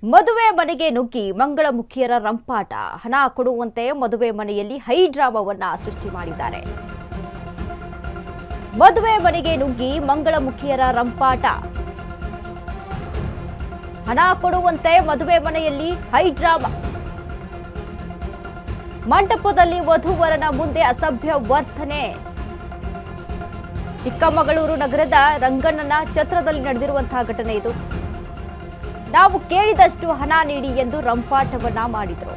ಮದುವೆ ಮನೆಗೆ ನುಗ್ಗಿ ಮಂಗಳಮುಖಿಯರ ರಂಪಾಟ. ಹಣ ಕೊಡುವಂತೆ ಮದುವೆ ಮನೆಯಲ್ಲಿ ಹೈ ಡ್ರಾಮಾವನ್ನ ಸೃಷ್ಟಿ ಮಾಡಿದ್ದಾರೆ. ಮದುವೆ ಮನೆಗೆ ನುಗ್ಗಿ ಮಂಗಳಮುಖಿಯರ ರಂಪಾಟ. ಹಣ ಕೊಡುವಂತೆ ಮದುವೆ ಮನೆಯಲ್ಲಿ ಹೈ ಡ್ರಾಮಾ. ಮಂಟಪದಲ್ಲಿ ವಧುವರನ ಮುಂದೆ ಅಸಭ್ಯ ವರ್ತನೆ. ಚಿಕ್ಕಮಗಳೂರು ನಗರದ ರಂಗಣ್ಣನ ಛತ್ರದಲ್ಲಿ ನಡೆದಿರುವಂತಹ ಘಟನೆ ಇದು. ನಾವು ಕೇಳಿದಷ್ಟು ಹಣ ನೀಡಿ ಎಂದು ರಂಪಾಟವನ್ನ ಮಾಡಿದರು.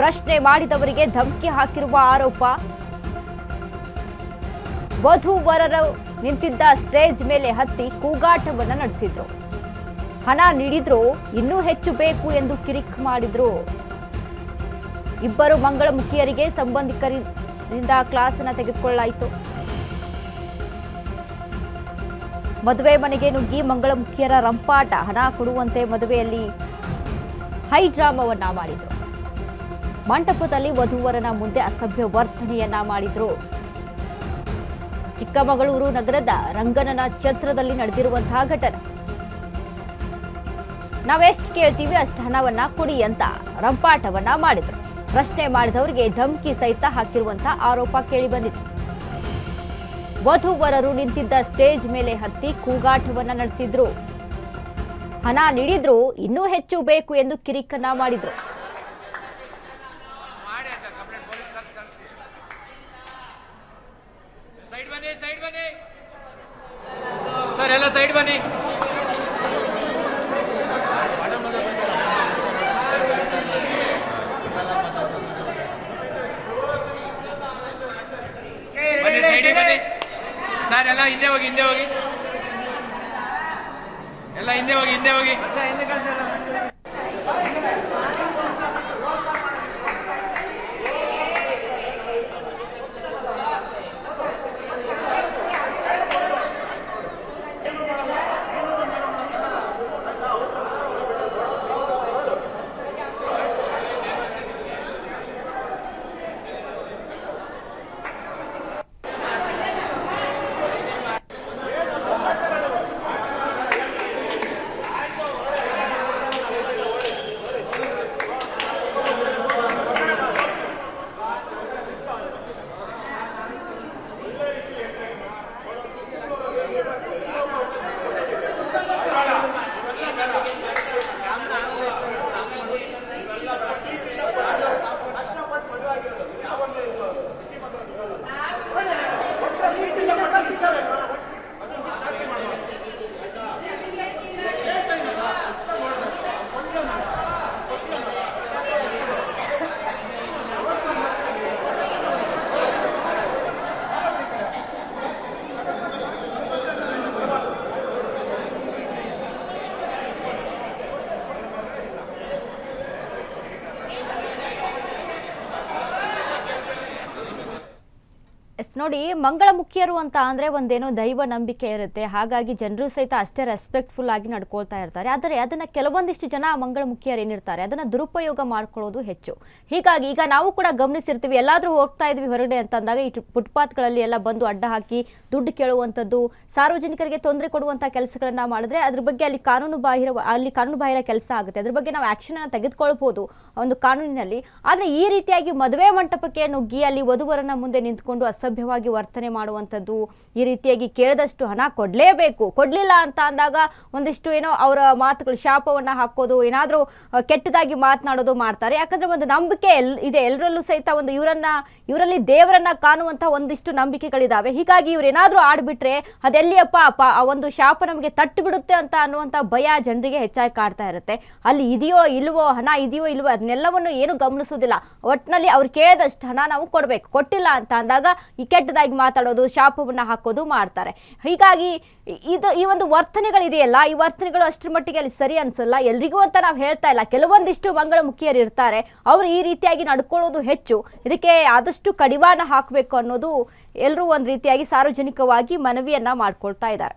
ಪ್ರಶ್ನೆ ಮಾಡಿದವರಿಗೆ ಧಮಕಿ ಹಾಕಿರುವ ಆರೋಪ. ವಧುವರರು ನಿಂತಿದ್ದ ಸ್ಟೇಜ್ ಮೇಲೆ ಹತ್ತಿ ಕೂಗಾಟವನ್ನ ನಡೆಸಿದ್ರು. ಹಣ ನೀಡಿದ್ರು ಇನ್ನೂ ಹೆಚ್ಚು ಬೇಕು ಎಂದು ಕಿರಿಕ್ ಮಾಡಿದ್ರು. ಇಬ್ಬರು ಮಂಗಳಮುಖಿಯರಿಗೆ ಸಂಬಂಧಿಕರಿಂದ ಕ್ಲಾಸ್ ಅನ್ನು ತೆಗೆದುಕೊಳ್ಳಲಾಯಿತು. ಮದುವೆ ಮನೆಗೆ ನುಗ್ಗಿ ಮಂಗಳಮುಖಿಯರ ರಂಪಾಟ. ಹಣ ಕೊಡುವಂತೆ ಮದುವೆಯಲ್ಲಿ ಹೈ ಡ್ರಾಮಾವನ್ನ ಮಾಡಿದ್ರು. ಮಂಟಪದಲ್ಲಿ ವಧುವರನ ಮುಂದೆ ಅಸಭ್ಯ ವರ್ತನೆಯನ್ನ ಮಾಡಿದ್ರು. ಚಿಕ್ಕಮಗಳೂರು ನಗರದ ರಂಗಣ್ಣನ ಛತ್ರದಲ್ಲಿ ನಡೆದಿರುವಂತಹ ಘಟನೆ. ನಾವೆಷ್ಟು ಕೇಳ್ತೀವಿ ಅಷ್ಟು ಹಣವನ್ನ ಕೊಡಿ ಅಂತ ರಂಪಾಟವನ್ನ ಮಾಡಿದ್ರು. ಪ್ರಶ್ನೆ ಮಾಡಿದವರಿಗೆ ಧಮಕಿ ಸಹಿತ ಹಾಕಿರುವಂತಹ ಆರೋಪ ಕೇಳಿಬಂದಿದೆ. ವಧುವರರು ನಿಂತಿದ್ದ ಸ್ಟೇಜ್ ಮೇಲೆ ಹತ್ತಿ ಕೂಗಾಟವನ್ನ ನಡೆಸಿದ್ರು. ಹಣ ನೀಡಿದ್ರು ಇನ್ನೂ ಹೆಚ್ಚು ಬೇಕು ಎಂದು ಕಿರಿಕನ್ನ ಮಾಡಿದ್ರು. ಸರ್ ಎಲ್ಲ ಹಿಂದೆ ಹೋಗಿ ಎಲ್ಲ ಹಿಂದೆ ಹೋಗಿ ನೋಡಿ, ಮಂಗಳಮುಖಿಯರು ಅಂತ ಅಂದ್ರೆ ಒಂದೇನೋ ದೈವ ನಂಬಿಕೆ ಇರುತ್ತೆ. ಹಾಗಾಗಿ ಜನರು ಸಹಿತ ಅಷ್ಟೇ ರೆಸ್ಪೆಕ್ಟ್ಫುಲ್ ಆಗಿ ನಡ್ಕೊಳ್ತಾ ಇರ್ತಾರೆ. ಆದರೆ ಅದನ್ನ ಕೆಲವೊಂದಿಷ್ಟು ಜನ ಮಂಗಳಮುಖಿಯರು ಏನಿರ್ತಾರೆ ಅದನ್ನ ದುರುಪಯೋಗ ಮಾಡ್ಕೊಳ್ಳೋದು ಹೆಚ್ಚು. ಹೀಗಾಗಿ ಈಗ ನಾವು ಕೂಡ ಗಮನಿಸಿರ್ತೀವಿ, ಎಲ್ಲಾದ್ರೂ ಹೋಗ್ತಾ ಇದ್ವಿ ಹೊರಗಡೆ ಅಂತಂದಾಗ ಈ ಫುಟ್ಪಾತ್ಗಳಲ್ಲಿ ಎಲ್ಲ ಬಂದು ಅಡ್ಡ ಹಾಕಿ ದುಡ್ಡು ಕೇಳುವಂಥದ್ದು, ಸಾರ್ವಜನಿಕರಿಗೆ ತೊಂದರೆ ಕೊಡುವಂಥ ಕೆಲಸಗಳನ್ನ ಮಾಡಿದ್ರೆ ಅದ್ರ ಬಗ್ಗೆ ಅಲ್ಲಿ ಕಾನೂನು ಬಾಹಿರ ಕೆಲಸ ಆಗುತ್ತೆ. ಅದ್ರ ಬಗ್ಗೆ ನಾವು ಆಕ್ಷನ್ ಅನ್ನು ತೆಗೆದುಕೊಳ್ಬಹುದು ಒಂದು ಕಾನೂನಿನಲ್ಲಿ. ಆದರೆ ಈ ರೀತಿಯಾಗಿ ಮದುವೆ ಮಂಟಪಕ್ಕೆ ನುಗ್ಗಿ ಅಲ್ಲಿ ವಧುವರನ ಮುಂದೆ ನಿಂತ್ಕೊಂಡು ಅಸಭ್ಯವಾಗಿ ವರ್ತನೆ ಮಾಡುವಂಥದ್ದು, ಈ ರೀತಿಯಾಗಿ ಕೇಳಿದಷ್ಟು ಹಣ ಕೊಡ್ಲೇಬೇಕು, ಕೊಡ್ಲಿಲ್ಲ ಅಂತ ಅಂದಾಗ ಒಂದಿಷ್ಟು ಏನೋ ಅವರ ಮಾತುಗಳು ಶಾಪವನ್ನ ಹಾಕೋದು, ಏನಾದ್ರೂ ಕೆಟ್ಟದಾಗಿ ಮಾತನಾಡೋದು ಮಾಡ್ತಾರೆ. ಯಾಕಂದ್ರೆ ಒಂದು ನಂಬಿಕೆ ಇದೆ ಎಲ್ಲರಲ್ಲೂ ಸಹಿತ, ಒಂದು ಇವರಲ್ಲಿ ದೇವರನ್ನ ಕಾಣುವಂತ ಒಂದಿಷ್ಟು ನಂಬಿಕೆಗಳಿದಾವೆ. ಹೀಗಾಗಿ ಇವ್ರೇನಾದ್ರೂ ಆಡ್ಬಿಟ್ರೆ ಅದೆಲ್ಲಿಯಪ್ಪ ಆ ಒಂದು ಶಾಪ ನಮಗೆ ತಟ್ಟು ಬಿಡುತ್ತೆ ಅಂತ ಅನ್ನುವಂಥ ಭಯ ಜನರಿಗೆ ಹೆಚ್ಚಾಗಿ ಕಾಡ್ತಾ ಇರುತ್ತೆ. ಅಲ್ಲಿ ಇದೆಯೋ ಇಲ್ವೋ, ಹಣ ಇದೆಯೋ ಇಲ್ವೋ ಅದನ್ನೆಲ್ಲವನ್ನು ಏನು ಗಮನಿಸೋದಿಲ್ಲ. ಒಟ್ಟಿನಲ್ಲಿ ಅವ್ರು ಕೇಳಿದಷ್ಟು ಹಣ ನಾವು ಕೊಡಬೇಕು. ಕೊಟ್ಟಿಲ್ಲ ಅಂತ ಅಂದಾಗ ಈ ಕೆಟ್ಟದಾಗಿ ಮಾತಾಡೋದು, ಶಾಪವನ್ನ ಹಾಕೋದು ಮಾಡ್ತಾರೆ. ಹೀಗಾಗಿ ಈ ಒಂದು ವರ್ತನೆಗಳಿದೆಯಲ್ಲ, ಈ ವರ್ತನೆಗಳು ಅಷ್ಟರ ಮಟ್ಟಿಗೆ ಅಲ್ಲಿ ಸರಿ ಅನ್ಸಲ್ಲ. ಎಲ್ರಿಗೂ ಅಂತ ನಾವು ಹೇಳ್ತಾ ಇಲ್ಲ, ಕೆಲವೊಂದಿಷ್ಟು ಮಂಗಳಮುಖಿಯರು ಇರ್ತಾರೆ, ಅವರು ಈ ರೀತಿಯಾಗಿ ನಡ್ಕೊಳ್ಳೋದು ಹೆಚ್ಚು. ಇದಕ್ಕೆ ಆದಷ್ಟು ಕಡಿವಾಣ ಹಾಕಬೇಕು ಅನ್ನೋದು ಎಲ್ಲರೂ ಒಂದು ರೀತಿಯಾಗಿ ಸಾರ್ವಜನಿಕವಾಗಿ ಮನವಿಯನ್ನ ಮಾಡ್ಕೊಳ್ತಾ ಇದ್ದಾರೆ.